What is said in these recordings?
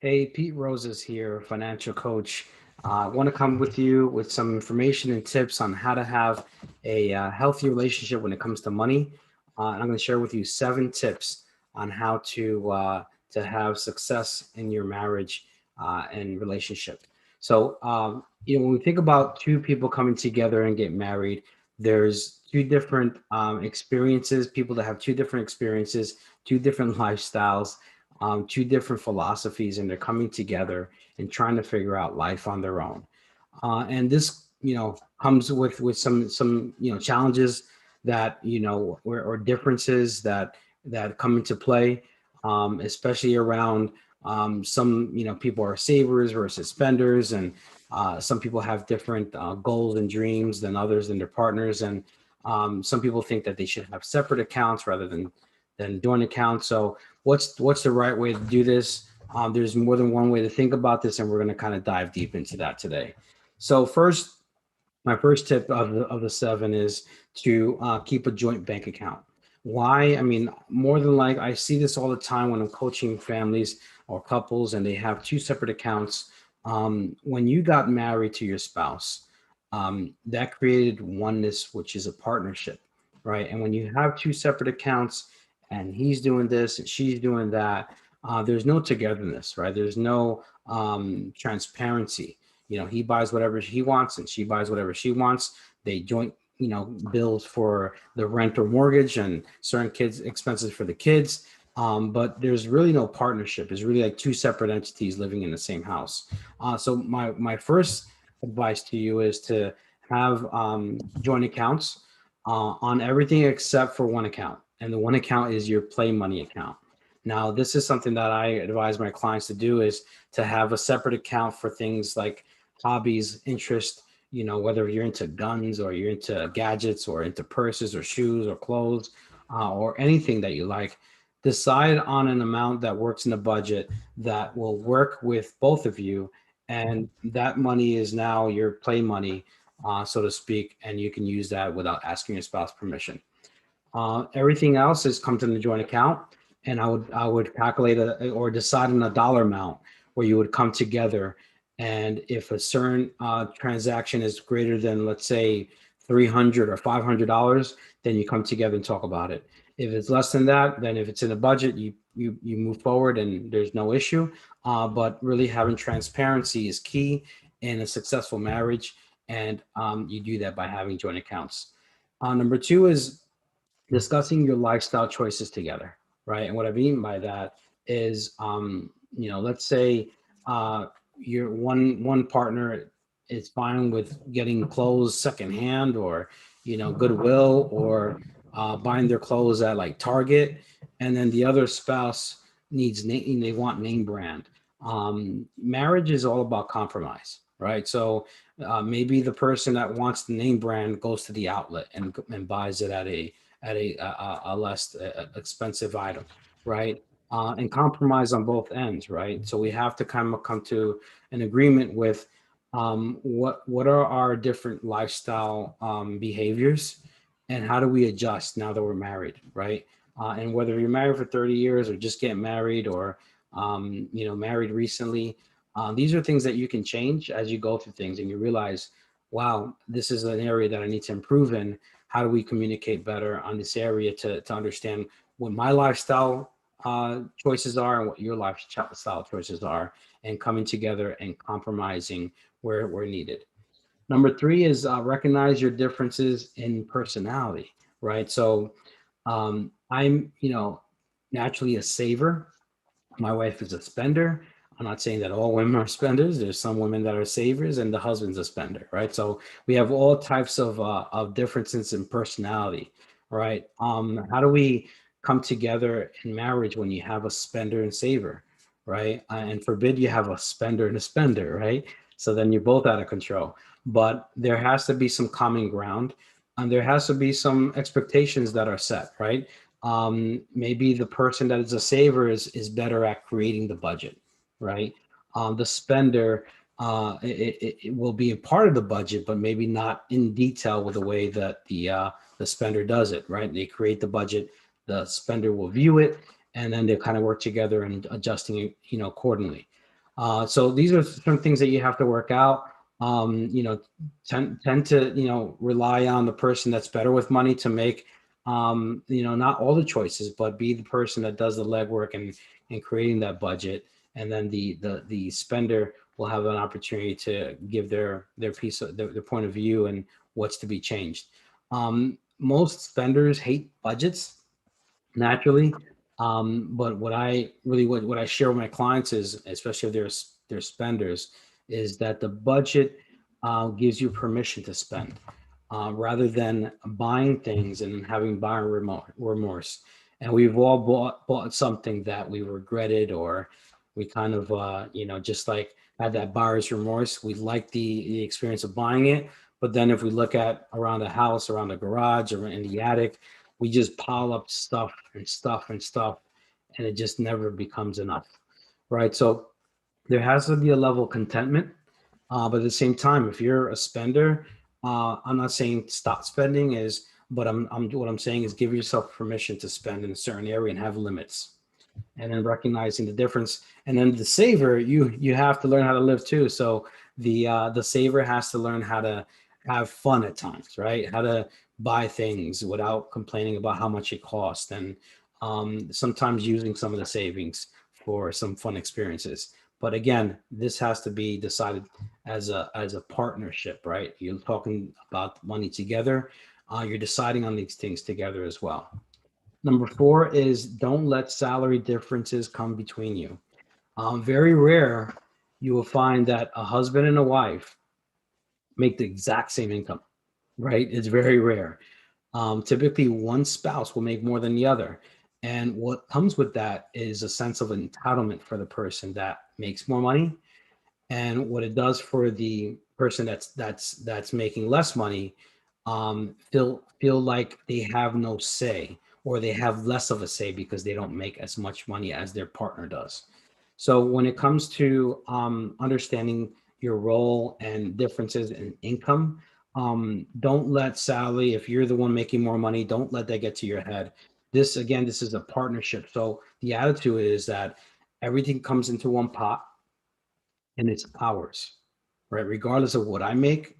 Hey, Pete Roses here, financial coach. I want to come with you with some information and tips on how to have a healthy relationship when it comes to money. And I'm going to share with you 7 tips on how to have success in your marriage and relationship. When we think about two people coming together and get married, there's two different experiences, people that have two different experiences, two different lifestyles, two different philosophies, and they're coming together and trying to figure out life on their own. And this, comes with some challenges that or differences that come into play, especially around some people are savers versus spenders, and some people have different goals and dreams than others than their partners, and some people think that they should have separate accounts rather than joint accounts. So what's the right way to do this? There's more than one way to think about this, and we're going to kind of dive deep into that today. So first, my first tip of the 7 is to keep a joint bank account. Why? I mean, more than like I see this all the time when I'm coaching families or couples, and they have two separate accounts. When you got married to your spouse, that created oneness, which is a partnership, right? And when you have two separate accounts, and he's doing this and she's doing that, there's no togetherness, right? There's no transparency. He buys whatever he wants and she buys whatever she wants. They joint, bills for the rent or mortgage and certain kids expenses for the kids. But there's really no partnership. It's really like two separate entities living in the same house. So my first advice to you is to have joint accounts on everything except for one account. And the one account is your play money account. Now, this is something that I advise my clients to do, is to have a separate account for things like hobbies, interest, whether you're into guns or you're into gadgets or into purses or shoes or clothes, or anything that you like. Decide on an amount that works in the budget that will work with both of you. And that money is now your play money, so to speak, and you can use that without asking your spouse permission. Everything else is come to the joint account, and I would calculate or decide on a dollar amount where you would come together. And if a certain transaction is greater than, let's say, 300 or $500, then you come together and talk about it. If it's less than that, then if it's in the budget, you move forward and there's no issue. But really having transparency is key in a successful marriage, and you do that by having joint accounts. Number two is discussing your lifestyle choices together, right? And what I mean by that is, let's say your one partner is fine with getting clothes secondhand, or Goodwill, or buying their clothes at like Target, and then the other spouse needs name, they want name brand. Marriage is all about compromise, right? So maybe the person that wants the name brand goes to the outlet and buys it at a less expensive item, right? And compromise on both ends, right? So we have to kind of come to an agreement with what are our different lifestyle behaviors, and how do we adjust now that we're married, right? And whether you're married for 30 years or just get married, or married recently, these are things that you can change as you go through things, and you realize, wow, this is an area that I need to improve in. How do we communicate better on this area to understand what my lifestyle choices are and what your lifestyle choices are, and coming together and compromising where needed. Number three is recognize your differences in personality, right? So I'm, naturally a saver. My wife is a spender. I'm not saying that all women are spenders. There's some women that are savers, and the husband's a spender, right? So we have all types of differences in personality, right? How do we come together in marriage when you have a spender and saver, right? And forbid you have a spender and a spender, right? So then you're both out of control. But there has to be some common ground, and there has to be some expectations that are set, right? Maybe the person that is a saver is better at creating the budget, right? The spender, it will be a part of the budget, but maybe not in detail with the way that the spender does it, right? They create the budget, the spender will view it, and then they kind of work together and adjusting it, accordingly. So these are some things that you have to work out. You know, tend to, you know, rely on the person that's better with money to make, you know, not all the choices, but be the person that does the legwork and creating that budget. And then the spender will have an opportunity to give their piece of their point of view and what's to be changed. Most spenders hate budgets naturally. But what I really what I share with my clients is, especially if they're spenders, is that the budget gives you permission to spend rather than buying things and having buyer remorse. And we've all bought something that we regretted, or we kind of you know, just like had that buyer's remorse. We like the experience of buying it, but then if we look at around the house, around the garage, or in the attic, we just pile up stuff and stuff and stuff, and it just never becomes enough, right? So there has to be a level of contentment, but at the same time, if you're a spender, I'm not saying stop spending is, but I'm what I'm saying is give yourself permission to spend in a certain area and have limits, and then recognizing the difference. And then the saver, you have to learn how to live too. So the saver has to learn how to have fun at times, right? How to buy things without complaining about how much it costs, and sometimes using some of the savings for some fun experiences. But again, this has to be decided as a partnership, right? You're talking about money together. You're deciding on these things together as well. Number four is don't let salary differences come between you. Very rare you will find that a husband and a wife make the exact same income, right? It's very rare. Typically, one spouse will make more than the other. And what comes with that is a sense of entitlement for the person that makes more money. And what it does for the person that's making less money, feel like they have no say, or they have less of a say because they don't make as much money as their partner does. So when it comes to understanding your role and differences in income, don't let Sally, if you're the one making more money, don't let that get to your head. This again, this is a partnership. So the attitude is that everything comes into one pot and it's ours, right? Regardless of what I make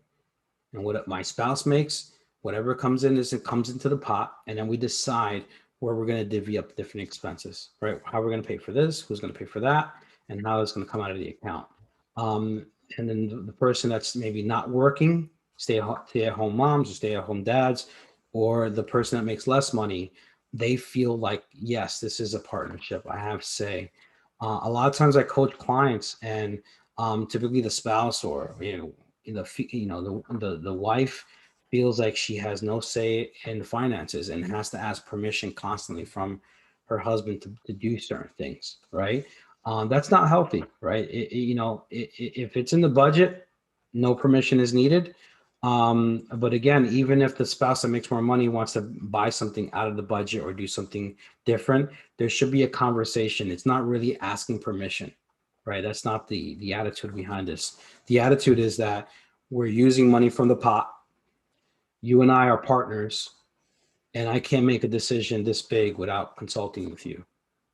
and what my spouse makes, whatever comes in is it comes into the pot, and then we decide where we're going to divvy up different expenses, right? How we're going to pay for this, who's going to pay for that, and how it's going to come out of the account. Um, and then the person that's maybe not working, stay at home moms or stay at home dads, or the person that makes less money, they feel like, yes, this is a partnership. I have say. A lot of times I coach clients, and typically the spouse, or the wife feels like she has no say in the finances and has to ask permission constantly from her husband to do certain things, right? That's not healthy, right? If it's in the budget, no permission is needed. But again, even if the spouse that makes more money wants to buy something out of the budget or do something different, there should be a conversation. It's not really asking permission, right? That's not the attitude behind this. The attitude is that we're using money from the pot. You and I are partners, and I can't make a decision this big without consulting with you,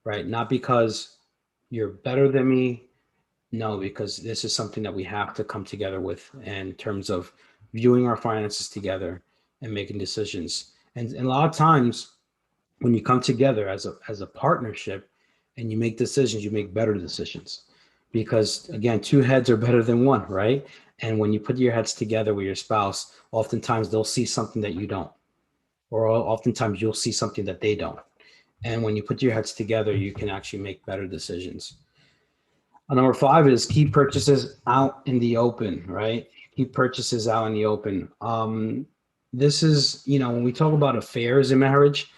right? Not because you're better than me. No, because this is something that we have to come together with in terms of viewing our finances together and making decisions. And a lot of times when you come together as a partnership and you make decisions, you make better decisions, because again, two heads are better than one, right? And when you put your heads together with your spouse, oftentimes they'll see something that you don't, or oftentimes you'll see something that they don't. And when you put your heads together, you can actually make better decisions. Number five is keep purchases out in the open, right? Keep purchases out in the open. This is, when we talk about affairs in marriage,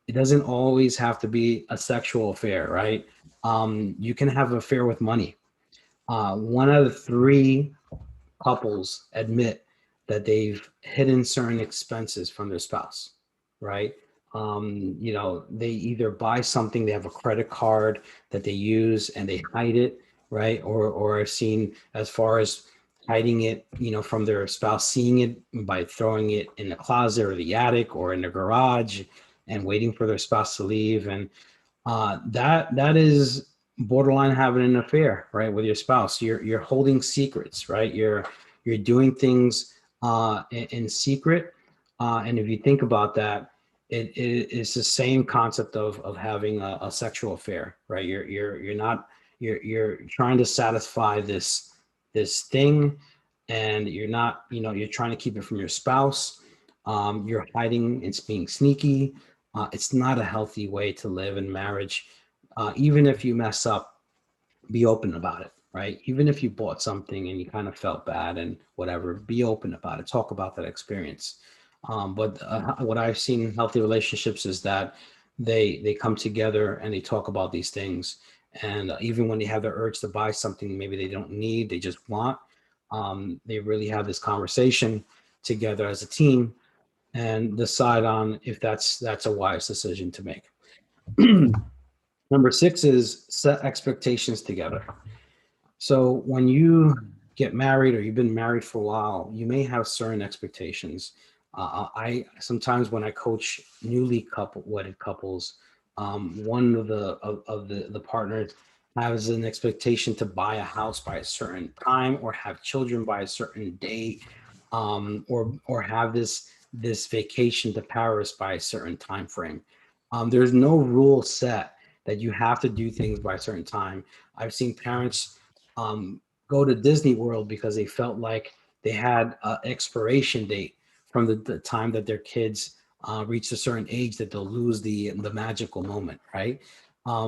it doesn't always have to be a sexual affair, right? You can have an affair with money. One out of three couples admit that they've hidden certain expenses from their spouse, right? They either buy something, they have a credit card that they use and they hide it, right? Or I've seen as far as hiding it, from their spouse seeing it by throwing it in the closet or the attic or in the garage and waiting for their spouse to leave. And that is borderline having an affair, right, with your spouse. You're holding secrets, right? You're doing things in secret, and if you think about that, it's the same concept of having a sexual affair, right? You're not you're trying to satisfy this thing, and you're not, you're trying to keep it from your spouse. You're hiding. It's being sneaky. It's not a healthy way to live in marriage. Even if you mess up, be open about it, right? Even if you bought something and you kind of felt bad and whatever, be open about it. Talk about that experience. But what I've seen in healthy relationships is that they come together and they talk about these things. And even when they have the urge to buy something, maybe they don't need, they just want. They really have this conversation together as a team and decide on if that's a wise decision to make. Number six is set expectations together. So when you get married or you've been married for a while, you may have certain expectations. I sometimes when I coach newly wedded couples, one of the partners has an expectation to buy a house by a certain time or have children by a certain date, or have this vacation to Paris by a certain time frame. There's no rule set that you have to do things by a certain time. I've seen parents go to Disney World because they felt like they had an expiration date from the time that their kids reach a certain age that they'll lose the magical moment, right?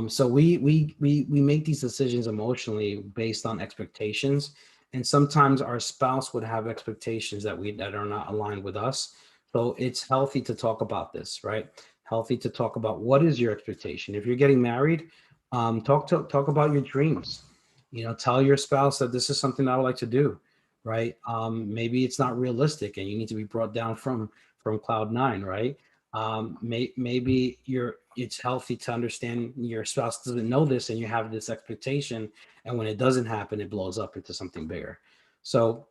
So we make these decisions emotionally based on expectations, and sometimes our spouse would have expectations that are not aligned with us. So it's healthy to talk about this, right? Healthy to talk about what is your expectation. If you're getting married, talk about your dreams. Tell your spouse that this is something I would like to do, right? Maybe it's not realistic and you need to be brought down from cloud nine, right? Maybe it's healthy to understand your spouse doesn't know this and you have this expectation, and when it doesn't happen, it blows up into something bigger. So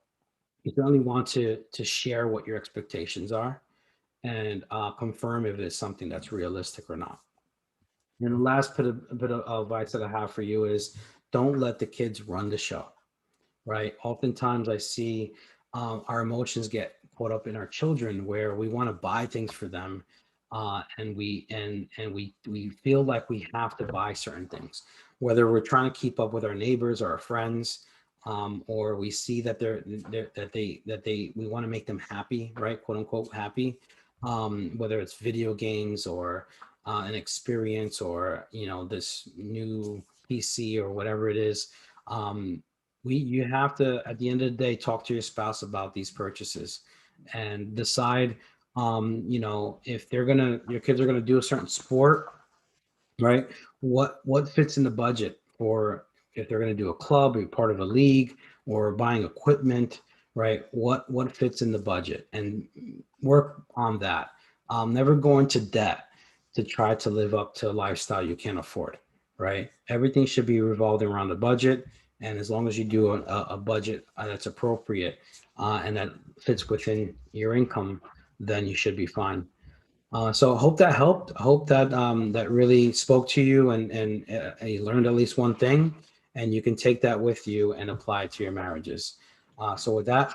you certainly want to share what your expectations are and confirm if it's something that's realistic or not. And the last bit of advice that I have for you is don't let the kids run the show, right? Oftentimes I see our emotions get caught up in our children where we want to buy things for them, and we feel like we have to buy certain things, whether we're trying to keep up with our neighbors or our friends, or we see that we want to make them happy, right? Quote unquote happy, whether it's video games or an experience or this new PC or whatever it is. You have to, at the end of the day, talk to your spouse about these purchases and decide, if your kids are gonna do a certain sport, right? What fits in the budget, or if they're going to do a club or part of a league or buying equipment, right? What fits in the budget, and work on that. Never go into debt to try to live up to a lifestyle you can't afford, right? Everything should be revolving around a budget, and as long as you do a budget that's appropriate, and that fits within your income, then you should be fine. So I hope that helped. I hope that that really spoke to you, and you learned at least one thing, and you can take that with you and apply it to your marriages. So with that,